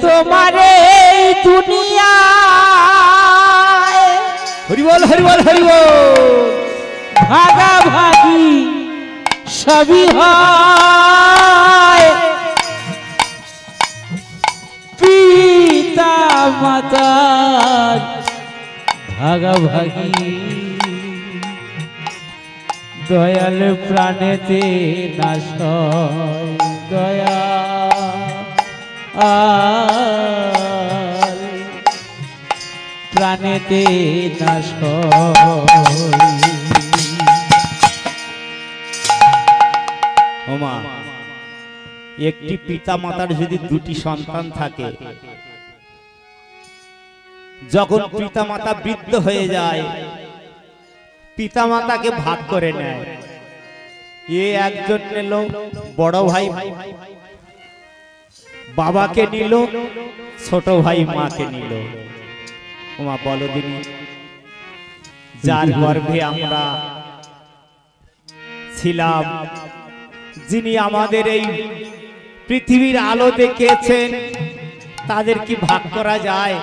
तुम्हारे दुनिया हरि बोल हरि बोल हरि बोल। भागा भागी सभी है पिता माता भागा भागी दयाल प्राणेते नाश दया प्राणेते नाश ওমা একটি পিতা মাতার যদি দুটি সন্তান থাকে যখন পিতা মাতা বৃদ্ধ হয়ে যায় পিতা মাতাকে ভাগ করে নেয় এ একজন নিল বড় ভাই বাবাকে নিল ছোট ভাই মাকে নিল ওমা বলো দিনি যার গর্ভে আমরা ছিলাম যিনি আমাদের এই পৃথিবীর আলো দেখেছেন তাদের কি ভাগ করা যায়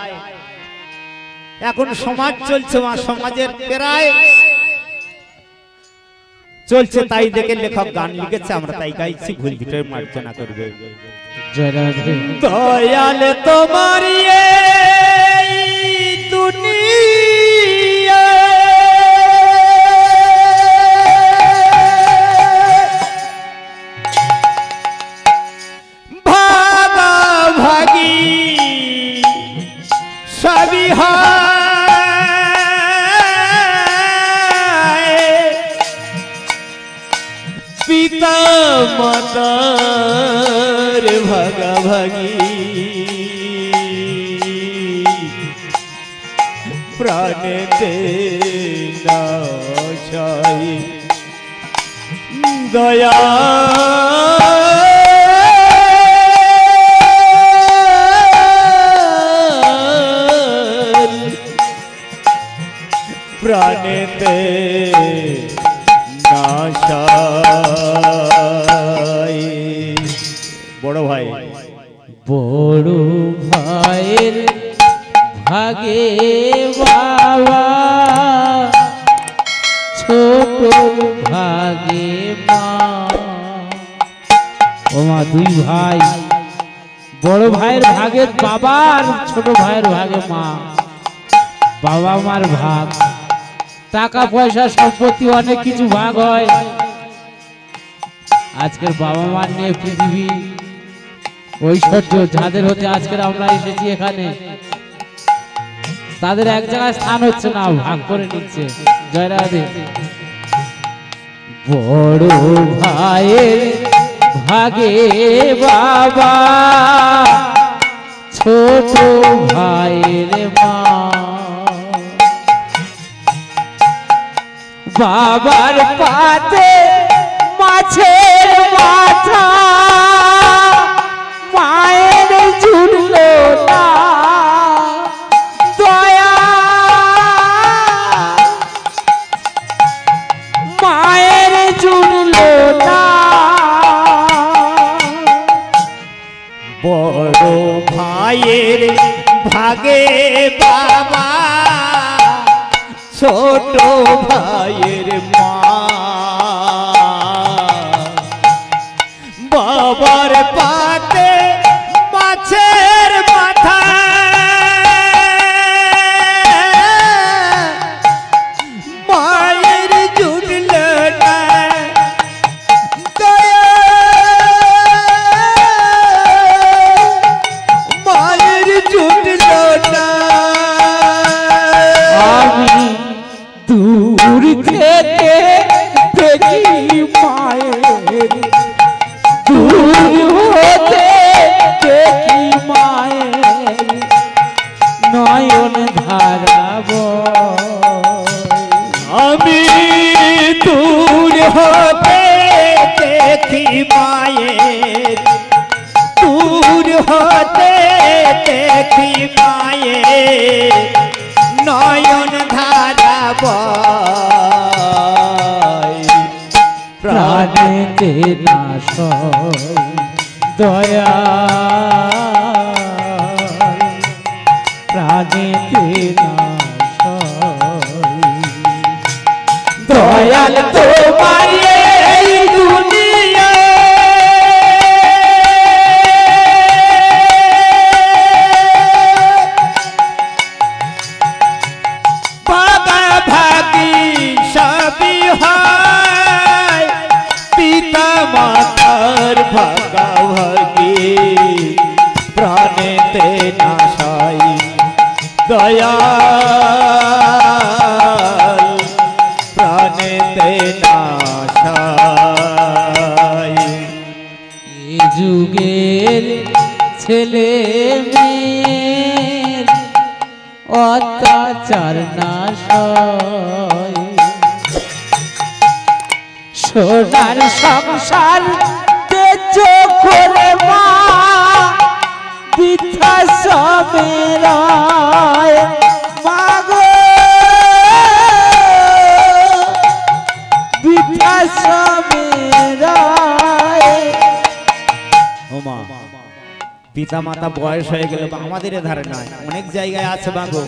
এখন সমাজ চলছে মা সমাজের প্রায় চলছে তাই দেখে লেখক গান লিখেছে আমরা তাই গাইছি ভুল ভিতরে মার্জনা করবে দয়াল তোমার এই দুনিয়া ভাগা ভাগি সবই পিতা মাতার ভাগা ভাগি প্রাণেতে নাশাই দয়া প্রাণেতে নাশাই বড় ভাই বড় ভাইয়ের ভাগে বাবা ছোট ভাগে মা ও মা দুই ভাই বড় ভাইয়ের ভাগে বাবা আর ছোট ভাইয়ের ভাগে মা বাবা মার ভাগ টাকা পয়সা সম্পত্তি অনেক কিছু ভাগ হয় আজকের বাবা মার নিয়ে পৃথিবী ঐশ্বর্য যাদের হতে আজকের আমরা এসেছি এখানে তাদের এক জায়গায় স্থান হচ্ছে না ভাগ করে নিচ্ছে জয় রাধে বড় ভাইয়ের ভাগে বাবা ছোট ভাইয়ের মা বাবার পাতে মাছের মাথা মায়ের জুড়ল না দয়া মায়ের জুড়ল না বড় ভাইয়ের ভাগে বাবা ছোট ভাইয়ের মা বাবার পাতে মাছের মাথা মায়ের জুড়ল না দয়া মায়ের জুড়ল না আমি দূর থেকে দেখি মায়ের দূর হতে দেখি মায়ের নয়ন ধারাব আমি দূর হতে দেখি মায়ের দূর হতে দেখি মায়ের নয়ন ধারাব প্রাণেতে না সয় দয়া প্রাণেতে না সয় দয়াল তোমার এই দুনিয়া মাতার ভাগাভাগি প্রাণেতে না সাই দয়াল প্রাণেতে না সাই এ যুগের ছেলে মেয়ের অত্যাচার না সয় সোনার সংসার তেজ করে মা বৃদ্ধাশ্রমের মাগো বৃদ্ধাশ্রমের ওমা পিতা মাতা বয়স হয়ে গেল আমাদের ধারে নয় অনেক জায়গায় আছে বাগো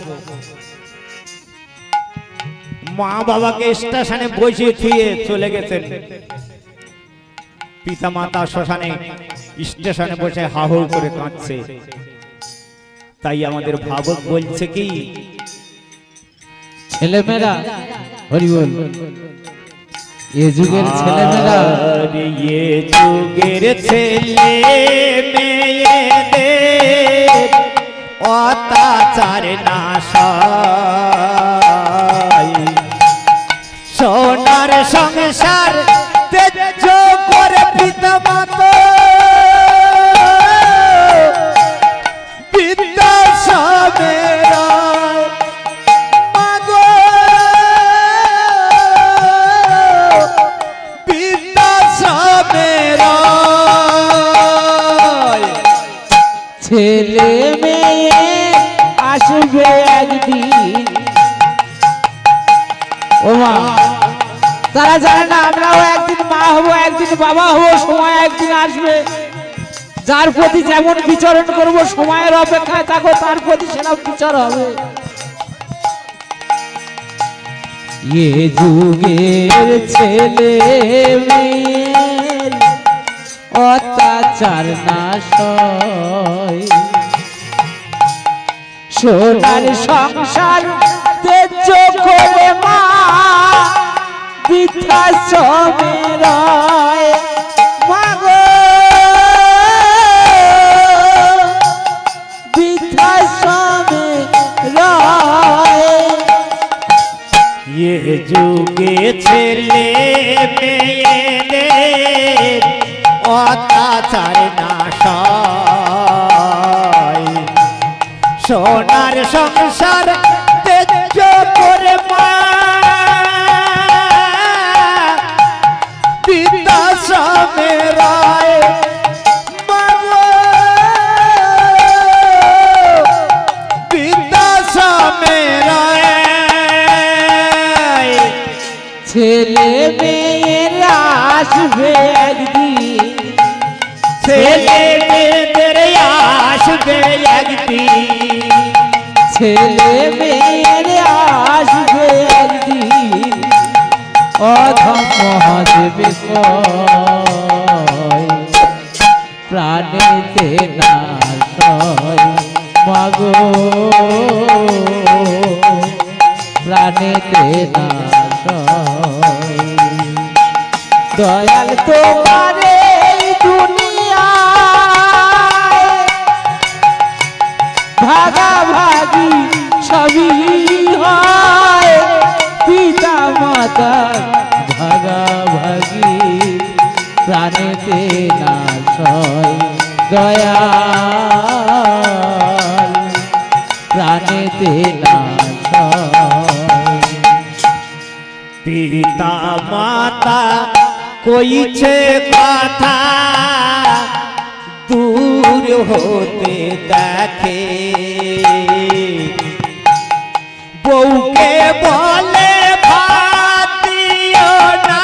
মা বাবাকে স্টেশনে বসিয়ে থুয়ে চলে গেছেন পিতা মাতা শ্মশানে স্টেশনে বসে হাহুড় করে কাঁদছে তাই আমাদের ভাবক বলছে কি ছেলেমেয়েরা হরি বল এ যুগের ছেলেমেয়েরা এ যুগের ছেলে মেয়েদের অত্যাচার না সয় সোনার সংসার তেজ করে পিতা মাতা বৃদ্ধাশ্রমের মাগো বৃদ্ধাশ্রমের ছেলে মেয়ে আসবে একদিন ও মা তারা জানে না আমরাও একদিন মা হবো একদিন বাবা হবো সময় একদিন আসবে যার প্রতি যেমন বিচরণ করব সময়ের অপেক্ষায় থাকো তার প্রতি সেরকম বিচার হবে এ যুগের ছেলে মেয়ের অত্যাচার না সয় সোনার সংসার তেজ করে মা বৃদ্ধাশ্রমের মাগো বৃদ্ধাশ্রমের এ যুগে ছেলে মেয়েদের অত্যাচার না সয় সোনার সংসার তেজ করে মা বৃদ্ধাশ্রমের ছেলে মেয়ের আসবে একদিন ছেলে মেয়েদের আসবে একদিন ছেলে মেয়ের আসবে একদিন অধম মহাদেবে প্রাণেতে না সয় মাগো প্রাণেতে না সয় দয়াল তোমার এই দুনিয়ায় ভাগাভাগি সবই হয় পিতা মাতা ভাগাভাগি প্রাণেতে না সয় দয়াল প্রাণেতে না সয় পিতা মাতা কইছে কথা দূর হতে দেখে বউকে বলে ভাত দিও না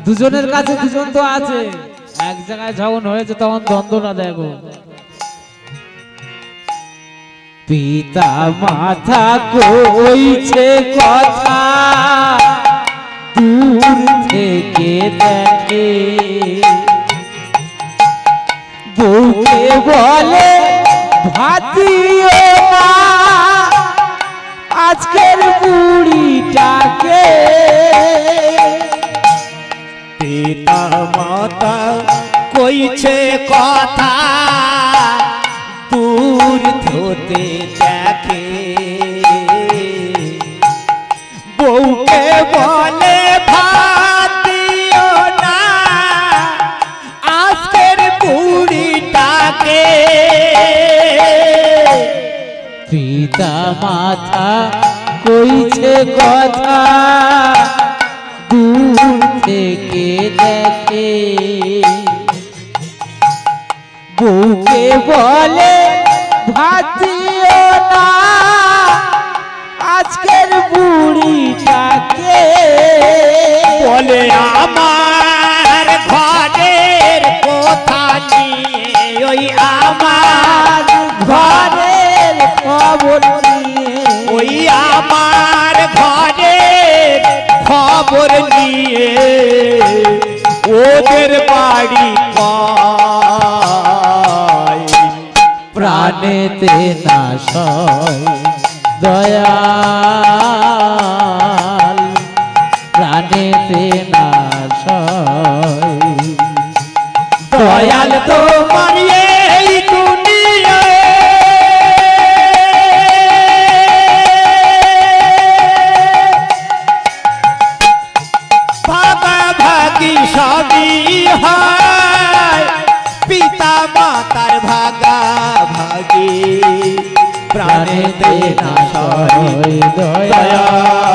দুজনের কাছে দুজন তো আছে, এক জায়গায় যখন হয়েছে তখন দ্বন্দ্বটা দেখো। পিতা মাতা কইছে কথা দূর থেকে দেখে, বউকে বলে ভাতিও না আজকের বুড়িটাকে। পিতা মাতা কইছে কথা দূর হতে দেখে, বউকে বলে ভাতিও না আজকের বুড়িটাকে। পিতা মাতা কইছে কথা দূর থেকে দেখে, বউকে বলে ভাতিও না আজকের বুড়িটাকে। বলে আমার ঘরের কথা নিয়ে, ওই আমার ঘরের খবর নিয়ে, ওই আমার ঘরের খবর নিয়ে ওদের বাড়ি পায়। প্রাণেতে না সয় দয়াল, প্রাণেতে না সয় দয়াল তোমার এই দুনিয়ায় ভাগাভাগি সবই হয়, পিতা মাতার ভাগাভাগি প্রাণেতে না সয় দয়াল।